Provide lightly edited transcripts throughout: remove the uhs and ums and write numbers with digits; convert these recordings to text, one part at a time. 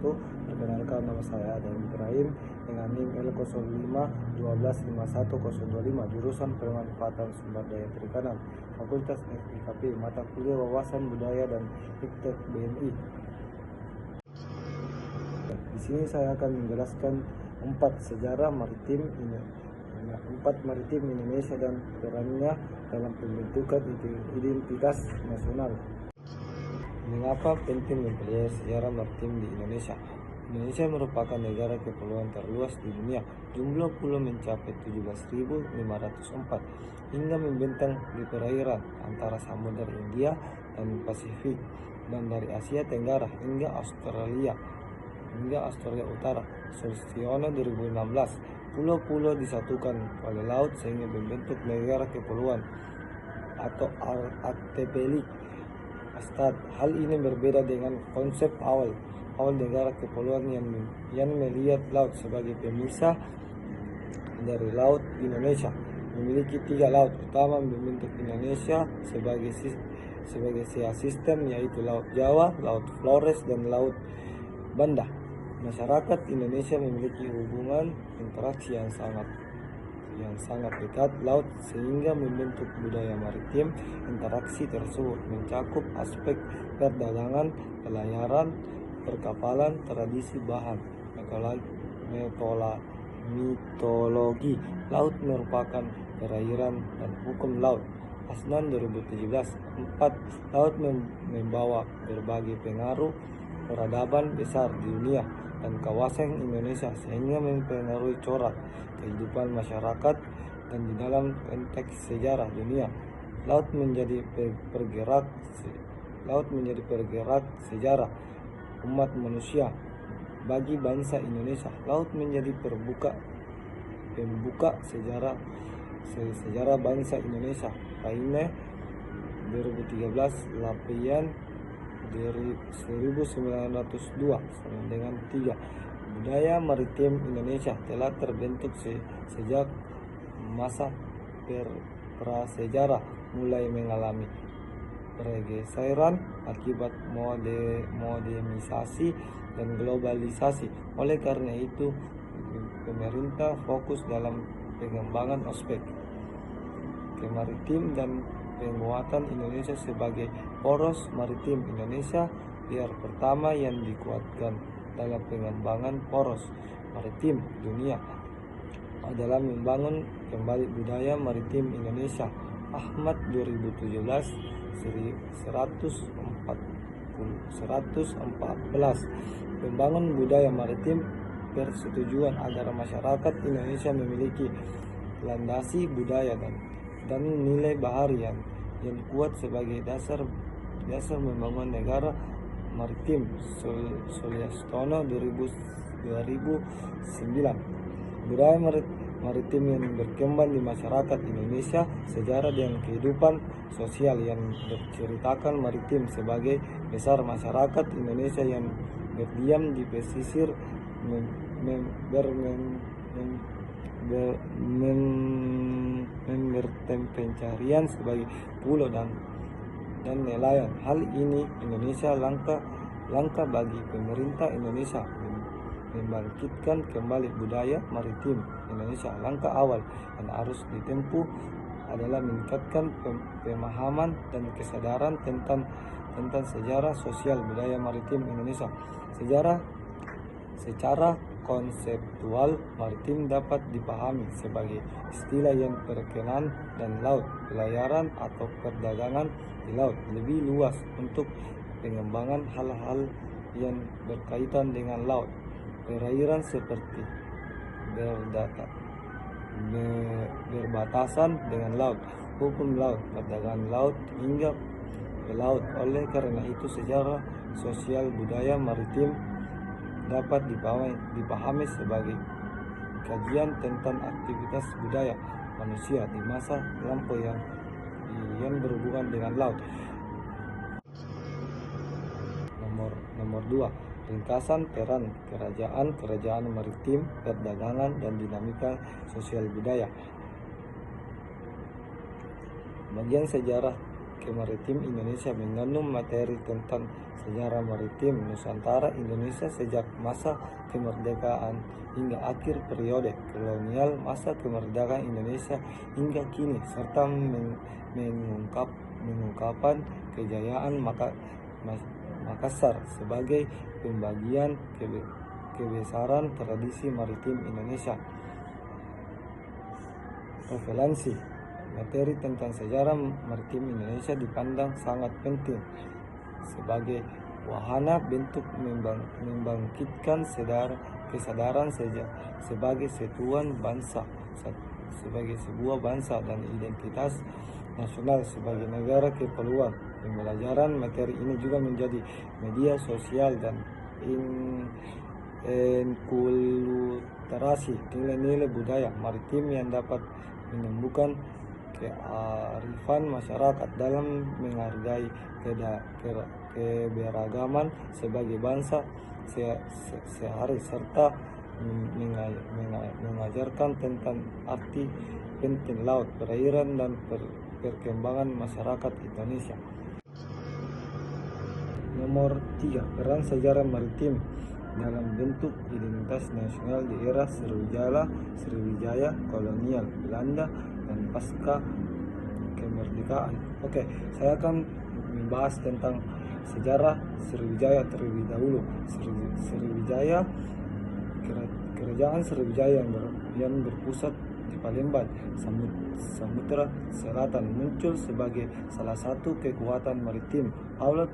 wabarakatuh. Perkenalkan, nama saya Adam Ibrahim dengan NIM L0512511025, jurusan Pemanfaatan Sumber Daya Perikanan, Fakultas FIKP, mata kuliah Wawasan Budaya dan Iptek BNI. Di sini saya akan menjelaskan 4 sejarah maritim Indonesia dan perannya dalam pembentukan identitas nasional. Mengapa penting mempelajari sejarah maritim di Indonesia? Indonesia merupakan negara kepulauan terluas di dunia. Jumlah pulau mencapai 17.504 hingga membentang di perairan antara Samudra Hindia dan Pasifik, dan dari Asia Tenggara hingga Australia Utara. Sulistyono 2016, pulau-pulau disatukan oleh laut sehingga membentuk negara kepulauan atau archipelago. Hal ini berbeda dengan konsep awal negara kepulauan yang melihat laut sebagai pemisah dari laut. Indonesia memiliki 3 laut utama membentuk Indonesia sebagai sistem, yaitu Laut Jawa, Laut Flores, dan Laut Banda. Masyarakat Indonesia memiliki hubungan interaksi yang sangat dekat laut sehingga membentuk budaya maritim. Interaksi tersebut mencakup aspek perdagangan, pelayaran, perkapalan, tradisi bahan, mitologi laut merupakan perairan dan hukum laut. Asnan 2017, 4 laut membawa berbagai pengaruh peradaban besar di dunia dan kawasan Indonesia sehingga mempengaruhi corak kehidupan masyarakat, dan di dalam konteks sejarah dunia, laut menjadi pergerak sejarah umat manusia. Bagi bangsa Indonesia, laut menjadi pembuka sejarah bangsa Indonesia. Paine 2013, Lapian dari 1902 sama dengan 3. Budaya maritim Indonesia telah terbentuk sejak masa prasejarah, mulai mengalami pergeseran akibat modernisasi dan globalisasi. Oleh karena itu, pemerintah fokus dalam pengembangan aspek kemaritim dan penguatan Indonesia sebagai poros maritim. Indonesia pilar pertama yang dikuatkan dalam pengembangan poros maritim dunia adalah membangun kembali budaya maritim Indonesia. Ahmad 2017, 114, membangun budaya maritim, persetujuan agar masyarakat Indonesia memiliki landasi budaya dan nilai bahari yang kuat sebagai dasar membangun negara maritim. Sulistyono 2009, budaya maritim yang berkembang di masyarakat Indonesia, sejarah dan kehidupan sosial yang berceritakan maritim sebagai besar masyarakat Indonesia yang berdiam di pesisir, pencarian sebagai pulau dan nelayan. Hal ini Indonesia langka bagi pemerintah Indonesia membangkitkan kembali budaya maritim Indonesia. Langkah awal yang harus ditempuh adalah meningkatkan pemahaman dan kesadaran tentang sejarah sosial budaya maritim Indonesia. Secara konseptual, maritim dapat dipahami sebagai istilah yang berkenaan dan laut, pelayaran atau perdagangan di laut lebih luas untuk pengembangan hal-hal yang berkaitan dengan laut. Perairan seperti berbatasan dengan laut, hukum laut, perdagangan laut hingga pelaut. Oleh karena itu, sejarah sosial budaya maritim dapat dipahami sebagai kajian tentang aktivitas budaya manusia di masa lampau yang berhubungan dengan laut. Nomor 2, ringkasan peran kerajaan maritim, perdagangan, dan dinamika sosial budaya. Bagian sejarah Kemaritim Indonesia mengandung materi tentang sejarah maritim Nusantara Indonesia sejak masa kemerdekaan hingga akhir periode kolonial masa kemerdekaan Indonesia hingga kini, serta mengungkapkan kejayaan Makassar sebagai pembagian kebesaran tradisi maritim Indonesia. Referensi materi tentang sejarah maritim Indonesia dipandang sangat penting sebagai wahana bentuk membangkitkan kesadaran sebagai sebuah bangsa dan identitas nasional sebagai negara kepulauan. Pembelajaran materi ini juga menjadi media sosial dan inkulturasi nilai-nilai budaya maritim yang dapat menumbuhkan kearifan masyarakat dalam menghargai keberagaman sebagai bangsa sehari serta mengajarkan tentang arti penting laut, perairan dan perkembangan masyarakat Indonesia. Nomor 3. Peran sejarah maritim dalam bentuk identitas nasional di era Sriwijaya kolonial Belanda dan pasca kemerdekaan. Oke, saya akan membahas tentang sejarah Sriwijaya terlebih dahulu. Sriwijaya, kerajaan Sriwijaya yang berpusat di Palembang, Samudra Selatan, muncul sebagai salah satu kekuatan maritim awal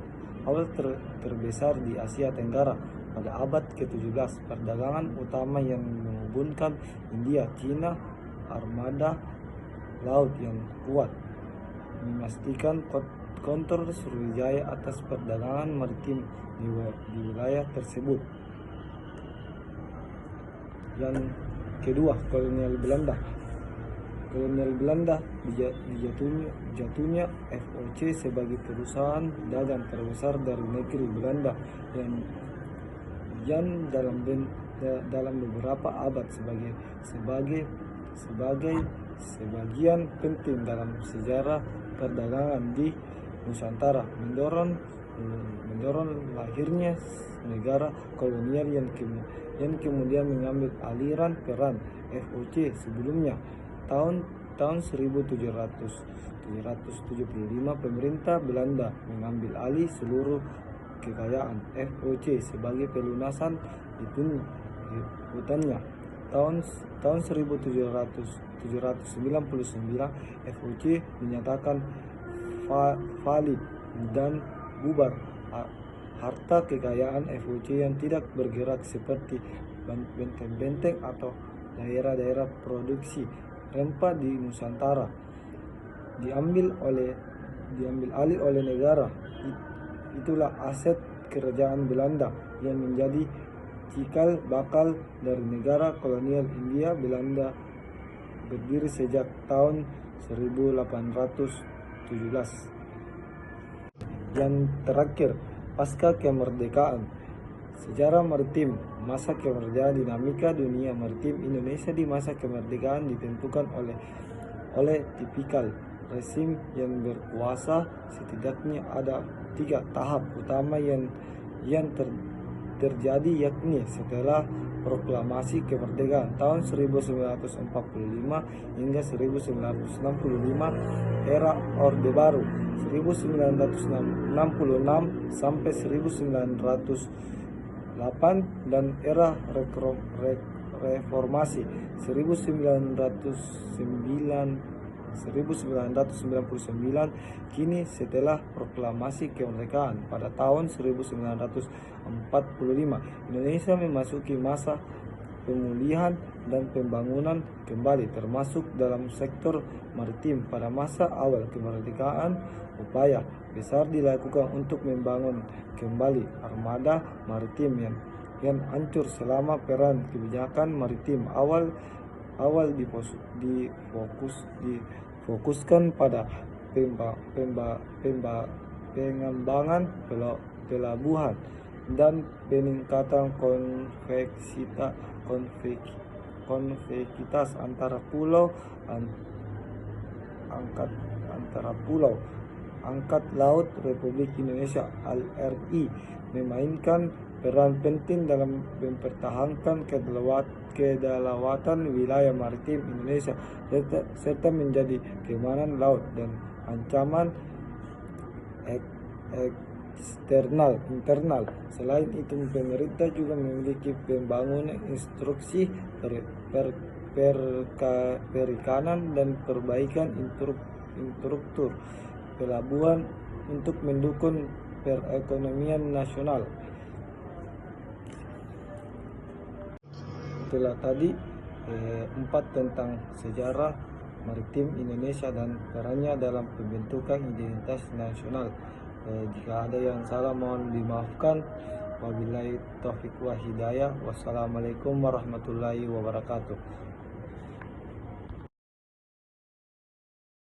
terbesar di Asia Tenggara pada abad ke-17. Perdagangan utama yang menghubungkan India, Cina, armada laut yang kuat memastikan kontrol Sriwijaya atas perdagangan maritim di wilayah tersebut. Yang kedua, kolonial Belanda. Kolonial Belanda jatuhnya FOC sebagai perusahaan dagang terbesar dari negeri Belanda yang dalam beberapa abad sebagian penting dalam sejarah perdagangan di Nusantara, mendorong lahirnya negara kolonial yang kemudian mengambil aliran peran FOC sebelumnya. Tahun 1775 pemerintah Belanda mengambil alih seluruh kekayaan FOC sebagai pelunasan hutannya. Tahun 1799 FOC dinyatakan valid dan bubar. Harta kekayaan FOC yang tidak bergerak seperti benteng-benteng atau daerah-daerah produksi rempah di Nusantara diambil alih oleh negara. Itulah aset kerajaan Belanda yang menjadi cikal bakal dari negara kolonial India Belanda berdiri sejak tahun 1817. Yang terakhir, pasca kemerdekaan. Sejarah maritim masa kemerdekaan. Dinamika dunia maritim Indonesia di masa kemerdekaan ditentukan oleh tipikal rezim yang berkuasa. Setidaknya ada 3 tahap utama yang terjadi, yakni setelah proklamasi kemerdekaan tahun 1945 hingga 1965, era Orde Baru 1966 sampai 1908, dan era reformasi 1999. Kini setelah proklamasi kemerdekaan pada tahun 1945, Indonesia memasuki masa pemulihan dan pembangunan kembali, termasuk dalam sektor maritim. Pada masa awal kemerdekaan, upaya besar dilakukan untuk membangun kembali armada maritim yang hancur selama peran kebijakan maritim awal difokuskan pada pengembangan pelabuhan dan peningkatan konektivitas antara pulau. Angkat Laut Republik Indonesia (ALRI) memainkan peran penting dalam mempertahankan kedaulatan wilayah maritim Indonesia serta menjadi keamanan laut dan ancaman internal. Selain itu, pemerintah juga memiliki pembangunan instruksi perikanan dan perbaikan infrastruktur pelabuhan untuk mendukung perekonomian nasional. Itulah tadi 4 tentang sejarah maritim Indonesia dan perannya dalam pembentukan identitas nasional. Jika ada yang salah mohon dimaafkan. Wabillahi taufiq wa hidayah. Wassalamualaikum warahmatullahi wabarakatuh.